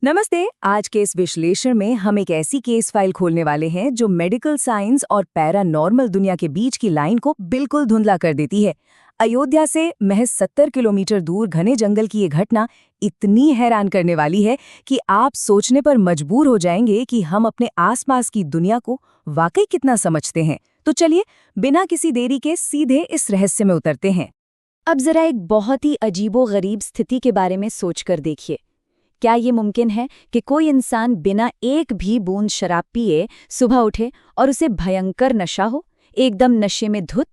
नमस्ते। आज के इस विश्लेषण में हम एक ऐसी केस फाइल खोलने वाले हैं जो मेडिकल साइंस और पैरानॉर्मल दुनिया के बीच की लाइन को बिल्कुल धुंधला कर देती है। अयोध्या से महज 70 किलोमीटर दूर घने जंगल की ये घटना इतनी हैरान करने वाली है कि आप सोचने पर मजबूर हो जाएंगे कि हम अपने आसपास की दुनिया को वाकई कितना समझते हैं। तो चलिए बिना किसी देरी के सीधे इस रहस्य में उतरते हैं। अब जरा एक बहुत ही अजीबोगरीब स्थिति के बारे में सोचकर देखिए। क्या ये मुमकिन है कि कोई इंसान बिना एक भी बूंद शराब पिए सुबह उठे और उसे भयंकर नशा हो, एकदम नशे में धुत?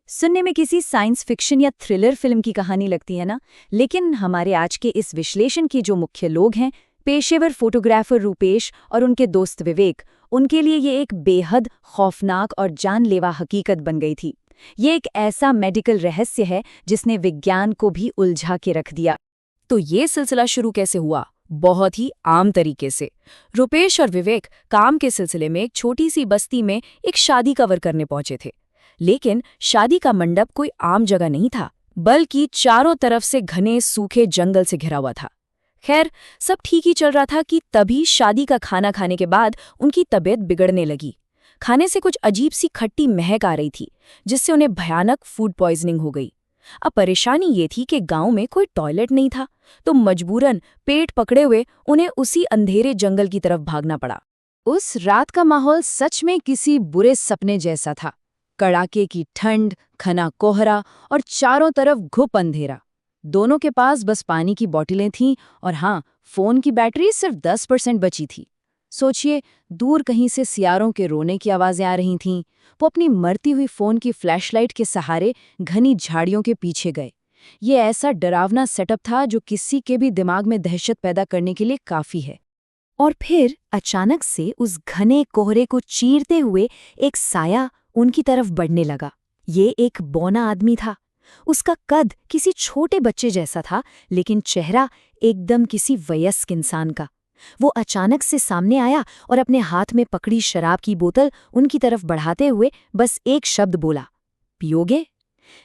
सुनने में किसी साइंस फिक्शन या थ्रिलर फिल्म की कहानी लगती है ना, लेकिन हमारे आज के इस विश्लेषण के जो मुख्य लोग हैं, पेशेवर फोटोग्राफर रूपेश और उनके दोस्त विवेक, उनके लिए ये एक बेहद खौफनाक और जानलेवा हकीकत बन गई थी। ये एक ऐसा मेडिकल रहस्य है जिसने विज्ञान को भी उलझा के रख दिया। तो ये सिलसिला शुरू कैसे हुआ? बहुत ही आम तरीके से। रुपेश और विवेक काम के सिलसिले में एक छोटी सी बस्ती में एक शादी कवर करने पहुंचे थे। लेकिन शादी का मंडप कोई आम जगह नहीं था, बल्कि चारों तरफ से घने सूखे जंगल से घिरा हुआ था। खैर, सब ठीक ही चल रहा था कि तभी शादी का खाना खाने के बाद उनकी तबीयत बिगड़ने लगी। खाने से कुछ अजीब सी खट्टी महक आ रही थी, जिससे उन्हें भयानक फूड पॉइजनिंग हो गई। अब परेशानी ये थी कि गांव में कोई टॉयलेट नहीं था, तो मजबूरन पेट पकड़े हुए उन्हें उसी अंधेरे जंगल की तरफ भागना पड़ा। उस रात का माहौल सच में किसी बुरे सपने जैसा था। कड़ाके की ठंड, घना कोहरा और चारों तरफ घुप अंधेरा। दोनों के पास बस पानी की बोतलें थीं और हाँ, फोन की बैटरी सिर्फ 10% बची थी। सोचिए, दूर कहीं से सियारों के रोने की आवाजें आ रही थीं। वो अपनी मरती हुई फोन की फ्लैशलाइट के सहारे घनी झाड़ियों के पीछे गए। ये ऐसा डरावना सेटअप था जो किसी के भी दिमाग में दहशत पैदा करने के लिए काफी है। और फिर अचानक से उस घने कोहरे को चीरते हुए एक साया उनकी तरफ बढ़ने लगा। ये एक बौना आदमी था। उसका कद किसी छोटे बच्चे जैसा था, लेकिन चेहरा एकदम किसी वयस्क इंसान का। वो अचानक से सामने आया और अपने हाथ में पकड़ी शराब की बोतल उनकी तरफ बढ़ाते हुए बस एक शब्द बोला, पियोगे?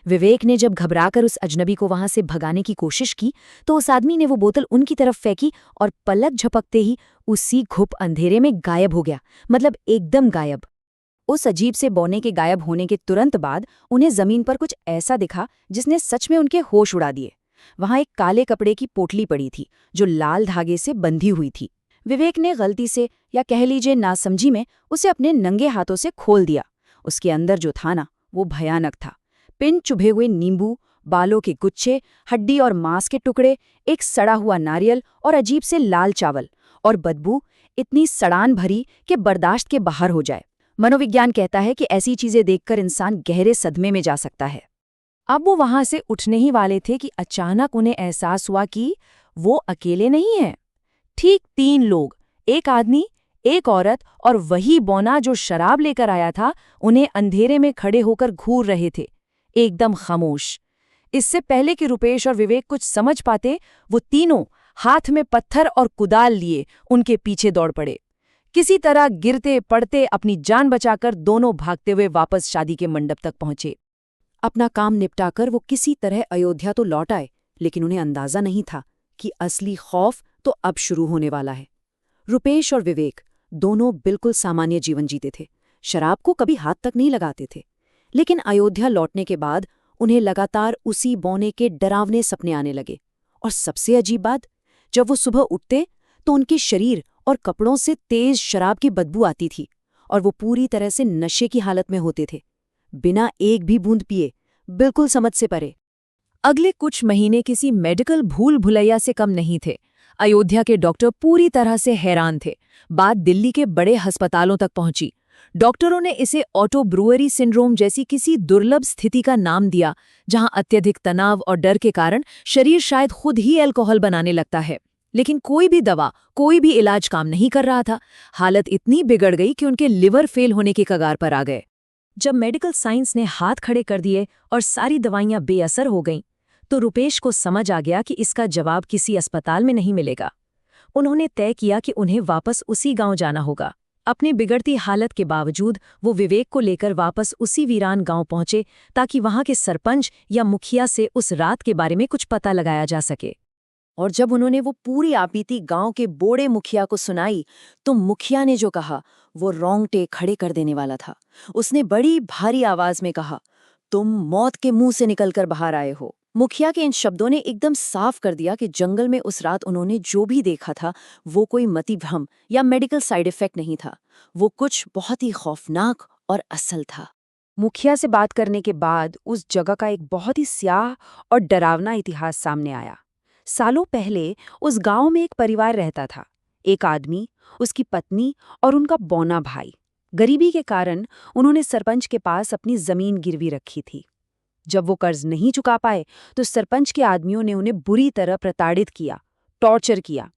विवेक ने जब घबराकर उस अजनबी को वहां से भगाने की कोशिश की, तो उस आदमी ने वो बोतल उनकी तरफ फेंकी और पलक झपकते ही उसी घुप अंधेरे में गायब हो गया। मतलब एकदम गायब। उस अजीब से बौने के गायब होने के तुरंत बाद उन्हें जमीन पर कुछ ऐसा दिखा जिसने सच में उनके होश उड़ा दिए। वहां एक काले कपड़े की पोटली पड़ी थी, जो लाल धागे से बंधी हुई थी। विवेक ने गलती से, या कह लीजिए नासमझी में, उसे अपने नंगे हाथों से खोल दिया। उसके अंदर जो था ना, वो भयानक था। पिन चुभे हुए नींबू, बालों के गुच्छे, हड्डी और मांस के टुकड़े, एक सड़ा हुआ नारियल और अजीब से लाल चावल, और बदबू इतनी सड़ान भरी कि बर्दाश्त के बाहर हो जाए। मनोविज्ञान कहता है कि ऐसी चीजें देखकर इंसान गहरे सदमे में जा सकता है। अब वो वहां से उठने ही वाले थे कि अचानक उन्हें एहसास हुआ कि वो अकेले नहीं हैं। ठीक 3 लोग, एक आदमी, एक औरत और वही बौना जो शराब लेकर आया था, उन्हें अंधेरे में खड़े होकर घूर रहे थे, एकदम खामोश। इससे पहले कि रुपेश और विवेक कुछ समझ पाते, वो तीनों हाथ में पत्थर और कुदाल लिए उनके पीछे दौड़ पड़े। किसी तरह गिरते पड़ते अपनी जान बचाकर दोनों भागते हुए वापस शादी के मंडप तक पहुंचे। अपना काम निपटाकर वो किसी तरह अयोध्या तो लौट आए, लेकिन उन्हें अंदाजा नहीं था कि असली खौफ तो अब शुरू होने वाला है। रुपेश और विवेक दोनों बिल्कुल सामान्य जीवन जीते थे, शराब को कभी हाथ तक नहीं लगाते थे। लेकिन अयोध्या लौटने के बाद उन्हें लगातार उसी बौने के डरावने सपने आने लगे। और सबसे अजीब बात, जब वो सुबह उठते तो उनके शरीर और कपड़ों से तेज शराब की बदबू आती थी, और वो पूरी तरह से नशे की हालत में होते थे, बिना एक भी बूंद पिए, बिल्कुल समझ से परे। अगले कुछ महीने किसी मेडिकल भूल भुलैया से कम नहीं थे। अयोध्या के डॉक्टर पूरी तरह से हैरान थे। बात दिल्ली के बड़े अस्पतालों तक पहुंची। डॉक्टरों ने इसे ऑटो ब्रूअरी सिंड्रोम जैसी किसी दुर्लभ स्थिति का नाम दिया, जहां अत्यधिक तनाव और डर के कारण शरीर शायद खुद ही अल्कोहल बनाने लगता है। लेकिन कोई भी दवा, कोई भी इलाज काम नहीं कर रहा था। हालत इतनी बिगड़ गई कि उनके लिवर फेल होने की कगार पर आ गए। जब मेडिकल साइंस ने हाथ खड़े कर दिए और सारी दवाइयां बेअसर हो गईं, तो रुपेश को समझ आ गया कि इसका जवाब किसी अस्पताल में नहीं मिलेगा। उन्होंने तय किया कि उन्हें वापस उसी गांव जाना होगा। अपनी बिगड़ती हालत के बावजूद वो विवेक को लेकर वापस उसी वीरान गांव पहुंचे, ताकि वहां के सरपंच या मुखिया से उस रात के बारे में कुछ पता लगाया जा सके। और जब उन्होंने वो पूरी आपबीती गांव के बूढ़े मुखिया को सुनाई तो मुखिया ने जो कहा वो रोंगटे खड़े कर देने वाला था। उसने बड़ी भारी आवाज में कहा, तुम मौत के मुंह से निकलकर बाहर आए हो। मुखिया के इन शब्दों ने एकदम साफ कर दिया कि जंगल में उस रात उन्होंने जो भी देखा था वो कोई मति भ्रम या मेडिकल साइड इफेक्ट नहीं था, वो कुछ बहुत ही खौफनाक और असल था। मुखिया से बात करने के बाद उस जगह का एक बहुत ही स्याह और डरावना इतिहास सामने आया। सालों पहले उस गांव में एक परिवार रहता था, एक आदमी, उसकी पत्नी और उनका बौना भाई। गरीबी के कारण उन्होंने सरपंच के पास अपनी जमीन गिरवी रखी थी। जब वो कर्ज नहीं चुका पाए तो सरपंच के आदमियों ने उन्हें बुरी तरह प्रताड़ित किया, टॉर्चर किया।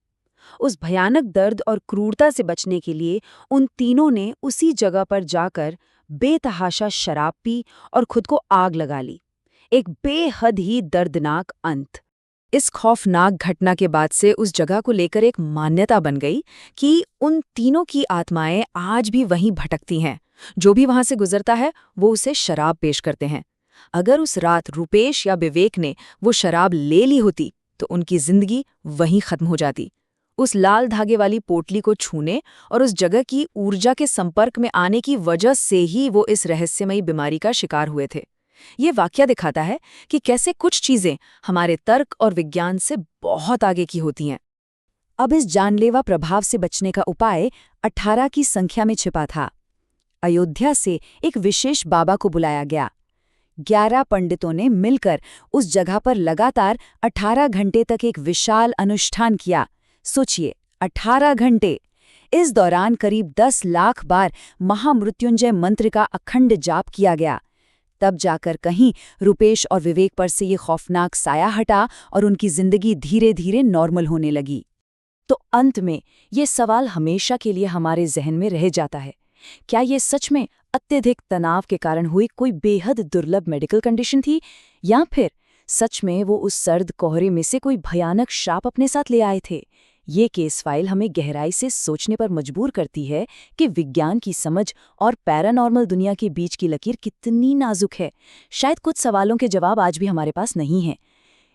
उस भयानक दर्द और क्रूरता से बचने के लिए उन तीनों ने उसी जगह पर जाकर बेतहाशा शराब पी और खुद को आग लगा ली। एक बेहद ही दर्दनाक अंत। इस खौफनाक घटना के बाद से उस जगह को लेकर एक मान्यता बन गई कि उन तीनों की आत्माएं आज भी वहीं भटकती हैं। जो भी वहां से गुजरता है वो उसे शराब पेश करते हैं। अगर उस रात रुपेश या विवेक ने वो शराब ले ली होती तो उनकी जिंदगी वहीं खत्म हो जाती। उस लाल धागे वाली पोटली को छूने और उस जगह की ऊर्जा के संपर्क में आने की वजह से ही वो इस रहस्यमयी बीमारी का शिकार हुए थे। ये वाकया दिखाता है कि कैसे कुछ चीजें हमारे तर्क और विज्ञान से बहुत आगे की होती हैं। अब इस जानलेवा प्रभाव से बचने का उपाय 18 की संख्या में छिपा था। अयोध्या से एक विशेष बाबा को बुलाया गया। 11 पंडितों ने मिलकर उस जगह पर लगातार 18 घंटे तक एक विशाल अनुष्ठान किया। सोचिए, 18 घंटे! इस दौरान करीब 10 लाख बार महामृत्युंजय मंत्र का अखंड जाप किया गया। तब जाकर कहीं रुपेश और विवेक पर से ये खौफनाक साया हटा और उनकी जिंदगी धीरे धीरे नॉर्मल होने लगी। तो अंत में ये सवाल हमेशा के लिए हमारे जहन में रह जाता है, क्या ये सच में अत्यधिक तनाव के कारण हुई कोई बेहद दुर्लभ मेडिकल कंडीशन थी, या फिर सच में वो उस सर्द कोहरे में से कोई भयानक श्राप अपने साथ ले आए थे? ये केस फाइल हमें गहराई से सोचने पर मजबूर करती है कि विज्ञान की समझ और पैरानॉर्मल दुनिया के बीच की लकीर कितनी नाजुक है। शायद कुछ सवालों के जवाब आज भी हमारे पास नहीं हैं।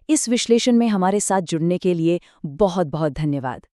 इस विश्लेषण में हमारे साथ जुड़ने के लिए बहुत बहुत धन्यवाद।